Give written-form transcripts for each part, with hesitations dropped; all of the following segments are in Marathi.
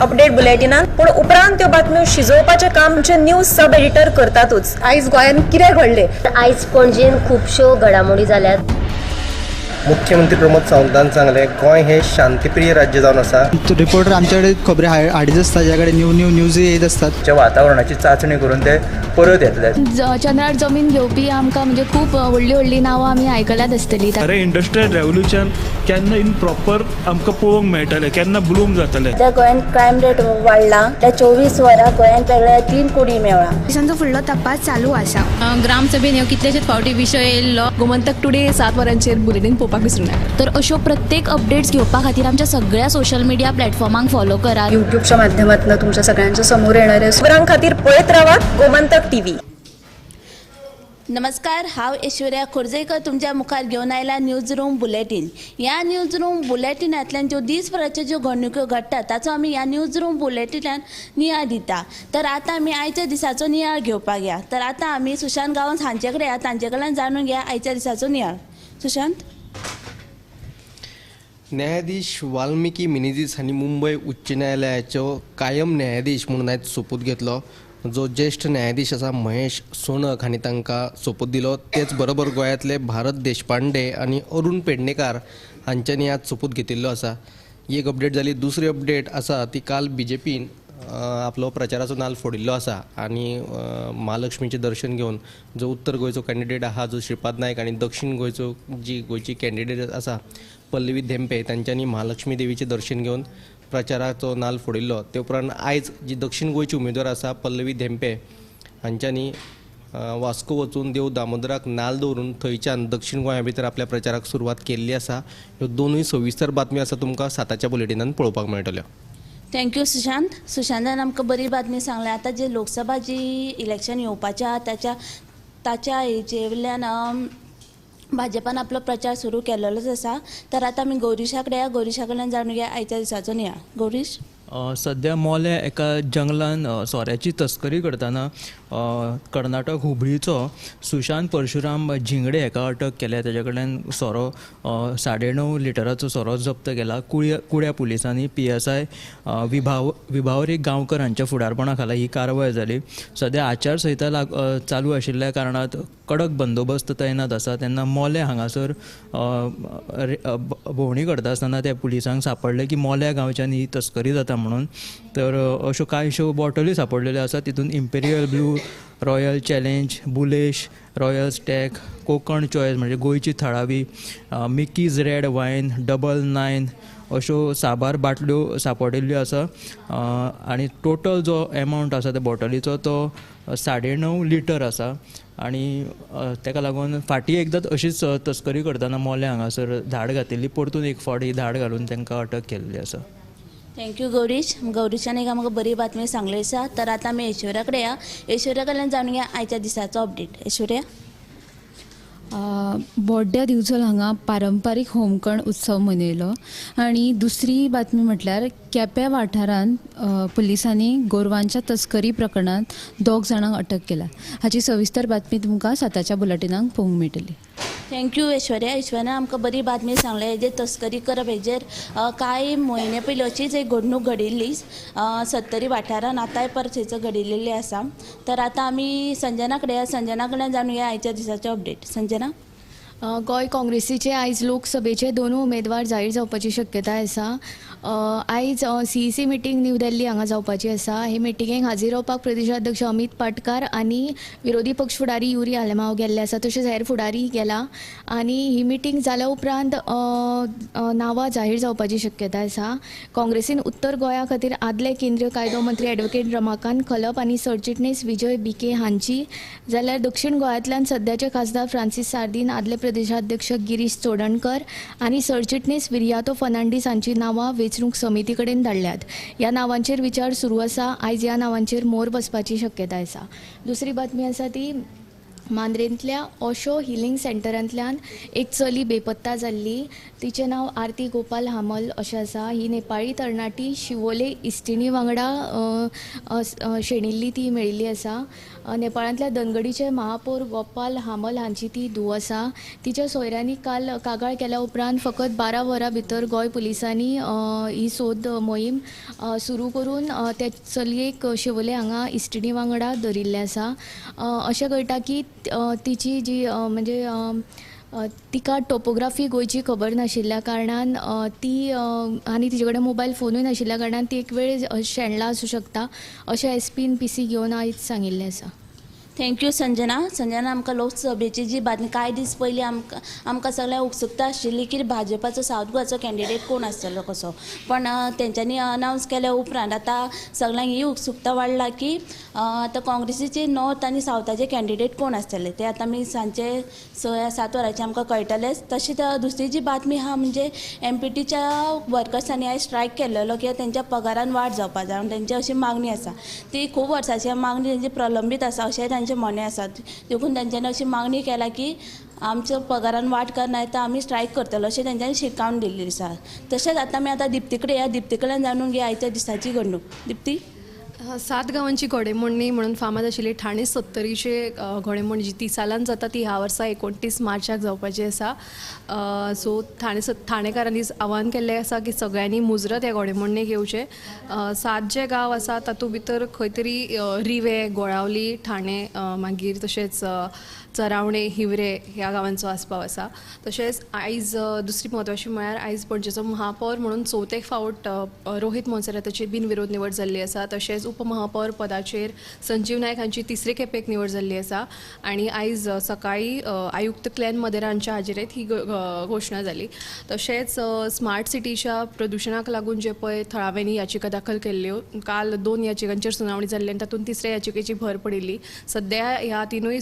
अपडेट बुलेटिनात पूण उपरांत त्यो बातम्यो शिजोवपाचें काम आमचे न्यूज सब एडिटर करतातूच। आयज गोंयांत कितें घडलें? आयज पणजेन खुबश्यो घडामोडी जाल्यात। मुख्यमंत्री प्रमोद सावंतान सांगलें गोंय हे शांतीप्रिय राज्य जावन आसा। रिपोर्टर आमच्याकडे खबरी हाडीत आसता, ज्याकडे न्यूज येत असतात। वातावरणाची चाचणी करून ते परत येतले। चंद्रार जमीन घेवपी आमकां म्हणजे खूब व्हडली नांवां आमी आयकल्यात आसतली। अरे इंडस्ट्रियल रेव्होल्युशन केन्ना इन प्रॉपर आमकां पळोवंक मेळटलें, केन्ना ब्लूम जातलें। त्या गोंयांत क्रायम रेट वाडला। त्या 24 वरां गोंयांत वेगळ्या 3 कोडी मेळ्ळा। देशांचो फुडलो तपास चालू आसा। ग्रामसभेन ह्यो कितलेशेच फावटी विशय येयल्लो। गोमंतक टुडे 7 वरांचेर बुलेटिन पळोवपाक विसरूं नाका। तर अश्यो प्रत्येक अपडेट्स घेवपा खातीर आमच्या सगळ्या सोशल मिडिया प्लॅटफॉर्मांक फॉलो करात। युट्यूबच्या माध्यमातून तुमच्या सगळ्यांच्या समोर येणारे खबरां खातीर पळयत रावात गोमंतक टीव्ही। नमस्कार, हांव ऐश्वर्या खोर्जेकर तुमच्या मुखार घेवन आयला न्यूज रूम बुलेटिन। ह्या न्यूज रूम बुलेटिनांतल्यान ज्यो दिसभराच्यो ज्यो घडणुको घडटा ताचो आमी ह्या न्यूज रूम बुलेटिनान नियाळ दिता। तर आतां आमी आयच्या दिसाचो नियाळ घेवपाक या। तर आतां आमी सुशांत गांवस हांचे कडेन या, तांचे कडल्यान जाणून घेया आयच्या दिसाचो नियाळ। सुशांत। न्यायाधीश वाल्मिकी मिनेझीस हांणी मुंबय उच्च न्यायालयाचो कायम न्यायाधीश म्हणून आयज सोपूत घेतलो। जो ज्येष्ठ न्यायाधीश आसा महेश सोनक हांणी तांकां सोपूत दिलो। तेच बरोबर गोंयांतले भारत देशपांडे आनी अरुण पेडणेकार हांच्यांनी आज सोपूत घेतिल्लो आसा। ही एक अपडेट जाली। दुसरी अपडेट आसा ती काल BJPन आपलो प्रचाराचो नाल्ल फोडिल्लो आसा आनी महालक्ष्मीचें दर्शन घेवन जो उत्तर गोंयचो कॅन्डिडेट आहा जो श्रीपाद नायक आनी दक्षिण गोंयचो जी गोंयची कॅन्डिडेट आसा पल्लवी धेंपे तांच्यांनी महालक्ष्मी देवीचें दर्शन घेवन प्रचाराचो नाल्ल फोडिल्लो। ते उपरांत आयज जी दक्षिण गोंयची उमेदवार आसा पल्लवी धेंपे हांच्यांनी वास्को वचून देव दामोदराक नाल्ल दवरून थंयच्यान दक्षिण गोंया भितर आपल्या प्रचाराक सुरवात केल्ली आसा। ह्यो दोनूय सविस्तर बातम्यो आसा तुमकां 7च्या बुलेटिनान पळोवपाक मेळटल्यो। थँक्यू सुशांत। सुशांतान आमकां बरी बातमी सांगल्या। आतां जे लोकसभा जी इलेक्शन येवपाचें आहा ताच्या हेचे वयल्यान भाजपान आपलो प्रचार सुरू केल्लोच आसा। तर आतां आमी गौरीशा कडेन या, गौरीशा कडल्यान जाणून घेया आयच्या दिसाचो नियाळ। गौरीश। सध्या मोले एका जंगलान सोऱ्याची तस्करी करतना कर्नाटक हुबळीचो सुशांत परशुराम झिंगडे हेका अटक केल्या। तेजे कडल्यान सोरो 9.5 लिटराचो सोरो जप्त केला। कुड्या पुलिसांनी PSI विभावरी गांवकर हांच्या फुडारपणा खाला ही कारवाय जाली। सध्या आचारसंहिता चालू आशिल्ल्या कारणात कडक बंदोबस्त तैनात आसा। तेन्ना मोले हांगासर भोंवडी करता आसतना त्या पुलिसांक सापडले की मोल्या गांवच्यान ही तस्करी जाता म्हणून। तर अश्यो कांयश्यो बॉटली सापडलेल्यो आसा। तितून इम्पेरियल ब्लू, रॉयल चॅलेंज, बुलेश, रॉयल स्टॅग, कोकण चॉयस म्हणजे गोंयची थळावी, मिकीज रेड वायन, डबल 9 अश्यो साबार बाटल्यो सापडिल्ल्यो आसा। आनी टोटल जो एमावंट आसा त्या बॉटलीचो तो 9.5 लिटर आसा। आनी तेका लागून फाटीं एकदां अशीच तस्करी करतना मोले हांगासर धाड घातिल्ली, परतून एक फावट ही धाड घालून तांकां अटक केल्ली आसा। थँक्यू गौरीश। गौरीशान एक आमकां बरी बातमी सांगली आसा। तर आतां आमी ऐश्वर्या कडेन या, ऐश्वर्या कडल्यान जाणून घेया आयच्या दिसाचो अपडेट। ऐश्वर्या। बोड्ड्या दिवचल हांगा पारंपारीक होमखण उत्सव मनयलो। आनी दुसरी बातमी म्हटल्यार केप्यां वाठारांत पुलिसांनी गोरवांच्या तस्करी प्रकरणांत 2 जाणांक अटक केला। हाची सविस्तर बातमी तुमकां 7च्या बुलेटिनाक पळोवंक मेळटली। थँक्यू ऐश्वर्या। ऐश्वर्यान आमकां बरी बातमी सांगल्या। हेजेर तस्करी करप हेजेर कांय म्हयने पयलीं अशीच एक घडणूक घडिल्ली 70 वाठारांत आतांय परत हेचो घडिल्ली आसा। तर आतां आमी संजना कडेन या, संजना कडल्यान जाणून घेया आयच्या दिसाचो अपडेट। संजना। गोंय काँग्रेसीचे आयज लोकसभेचे 2 उमेदवार जाहीर जावपाची शक्यताय आसा। आयज CEC मिटींग न्यू दिल्ली हांगा जावपाची आसा। हे मिटिंगेक हाजीर रावपाक प्रदेशाध्यक्ष अमित पाटकार आनी विरोधी पक्ष फुडारी युरी आलेमांव गेल्ले आसा, तशेंच हेर फुडारी गेला। आनी ही मिटींग जाल्या उपरांत नांवां जाहीर जावपाची शक्यताय आसा। काँग्रेसीन उत्तर गोंया खातीर आदले केंद्रीय कायदो मंत्री ॲडव्होकेट रमाकांत खलप आनी सरचिटणीस विजय BK हांची, जाल्यार दक्षिण गोंयांतल्यान सद्याचे खासदार फ्रांसीस सार्दीन, आदले प्रदेशाध्यक्ष गिरीश चोडणकर आनी सरचिटणीस विरियातो फर्नांडीस हांची नांवां वेंचणूक समिती कडेन धाडल्यात। ह्या नांवांचेर विचार सुरू आसा। आयज ह्या नांवांचेर मोर बसपाची शक्यताय आसा। दुसरी बातमी आसा ती मांद्रेंतल्या ओशो हिलिंग सेंटरांतल्यान एक चली बेपत्ता जाल्ली. तिचें नांव आरती गोपाल हामल अशें आसा. ही नेपाळी तरणाटी शिवोले इश्टिणी वांगडा शेणिल्ली ती मेळिल्ली आसा. नेपाळांतल्या धनगडीचे महापौर गोपाल हामल हांची ती धूव आसा. तिच्या सोयऱ्यांनी काल कागाळ केल्या उपरांत फकत 12 वरां भितर गोंय पुलिसांनी ही सोद मोहीम सुरू करून ते चलयेक शिवोले हांगा इश्टिणी वांगडा धरिल्ले आसा. अशें कळटा की तिची जी म्हणजे तिका टोपोग्राफी गोंयची खबर नाशिल्ल्या कारणान ती आनी तिचे कडेन मोबायल फोनूय नाशिल्ल्या कारणान ती एक वेळ शेणला आसूं शकता अशें एसपीन पीसी घेवन आयज सांगिल्लें आसा. थँक्यू संजना. आमकां लोकसभेची जी बातमी कांय दीस पयलीं आमकां सगळ्यांक उत्सुकता आशिल्ली की भाजपाचो सावथ गोवाचो कॅन्डिडेट कोण आसतलो कसो, पण तेंच्यांनी अनावन्स केल्या उपरांत आतां सगळ्यांक ही उत्सुकता वाडला की आतां काँग्रेसीचे नॉर्थ आनी सावथाचे कॅन्डिडेट कोण आसतले ते आतां आमी सांजचे 6-7 वरांचेर आमकां कळटलेंच. तशीच दुसरी जी बातमी आहा म्हणजे MPTच्या वर्कर्सांनी आयज स्ट्रायक केल्लो की तेंच्या पगारान वाड जावपा जाय. तेंची अशी मागणी आसा, ती खूब वर्सांची मागणी तेंची प्रलंबीत आसा अशें तांचे म्हणणें आसा. देखून तेंच्यांनी अशी मागणी केला की आमच्या पगारान वाड करना तर आमी स्ट्रायक करतलो अशें तेंच्यांनी शिटकावन दिल्ली आसा. तशेंच आतां आमी दिप्ती कडेन या. दिप्ती कडल्यान जाणून घेया आयच्या दिसाची घडणूक. दिप्ती. 7 गांवांची घोडेमोडणी म्हणून फामाद आशिल्ली ठाणे 70चे घोडेमोडणी जी 30 सालान जाता ती ह्या वर्सा 29 मार्चाक जावपाची आसा. सो ठाणेकारांनी आव्हान केल्लें आसा की सगळ्यांनी मुजरत ह्या घोडेमोडणेक येवचें. 7 जे गांव आसा तातूंत भितर खंय तरी रिवे, गोळावली, ठाणे, मागीर तशेंच चरावणे, हिवरे ह्या गांवांचो आस्पाव आसा. तशेंच आयज दुसरी म्हत्वाची म्हळ्यार आयज पणजेचो महापौर म्हणून 4थेक फावट रोहित मोन्सेराताची बिनविरोध निवड जाल्ली आसा. तशेंच उपमहापौर पदाचेर संजीव नायक हांची 3रे खेपेक निवड जाल्ली आसा. आनी आयज सकाळी आयुक्त क्लेन मदेरा हांच्या हाजेरेंत ही घोशणा जाली. तशेंच स्मार्ट सिटीच्या प्रदुशणाक लागून जे पळय थळाव्यांनी याचिका दाखल केल्ल्यो, काल 2 याचिकांचेर सुनावणी जाल्ली आनी तातूंत 3ऱ्या याचिकेची भर पडिल्ली. सद्या ह्या तिनूय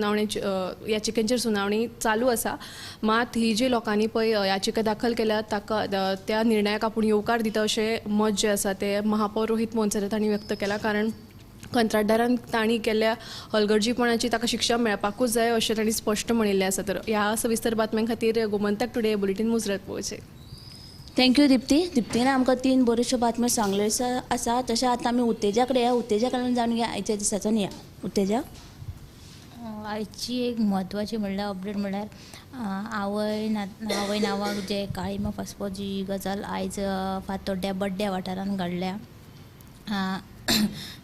याचिकेंचेर सुनावणी चालू आसा. मात ही जी लोकांनी पळय याचिका दाखल केल्या ताका त्या निर्णयाक आपूण येवकार दिता अशें मत जें आसा तें महापौर रोहित मोन्सेरात हांणी व्यक्त केलां. कारण कंत्राटदारान तांणी केल्ल्या हलगर्जीपणाची ताका शिक्षा मेळपाकूच जाय अशें तांणी स्पश्ट म्हणिल्लें आसा. तर ह्या सविस्तर बातम्यां खातीर गोमंतक टुडे बुलेटीन मुजरत पळोवचें. थँक्यू दिप्ती. दिप्तीन आमकां 3 बऱ्योशो बातम्यो सांगल्यो आसा. तशें आतां आमी उत्तेजा कडेन या. उत्तेजा कडल्यान जाणून घेया आयच्या दिसाचो निया. उत्तेजा. आयची एक म्हत्वाची म्हणल्यार अपडेट म्हणल्यार आवय नांवाक जे काळिमा फासपो जी गजाल आयज फातोड्ड्या बड्ड्या वाठारान घडल्या.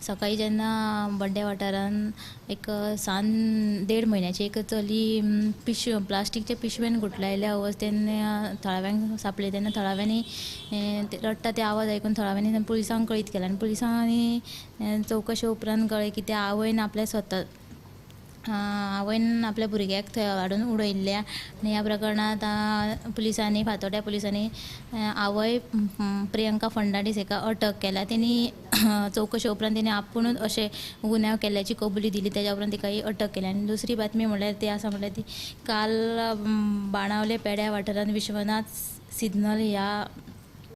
सकाळी जेन्ना बड्ड्या वाठारान एक 1.5 म्हयन्याची एक चली प्लास्टीकच्या पिशवेन गुठलायल्या अवस्थेन थळाव्यांक सापली. तेन्ना थळाव्यांनी रडटा ते आवाज आयकून थळाव्यांनी पुलिसांक कळीत केला आनी पुलिसांनी चवकशे उपरांत कळ्ळें की त्या आवयन आवयन आपल्या भुरग्याक थंय हाडून उडयल्ल्या. आनी ह्या प्रकरणांत फातोड्ड्या पुलिसांनी आवय प्रियंका फर्नांडीस हेका अटक केल्या. तेणी चवकशे उपरांत तेणी आपुणूच अशें गुन्यांव केल्ल्याची कबुली दिली. तेज्या उपरांत तिका अटक केल्या. आनी दुसरी बातमी म्हणल्यार ती आसा म्हणल्यार ती काल बाणावले पेड्या वाठारांत विश्वनाथ सिग्नल ह्या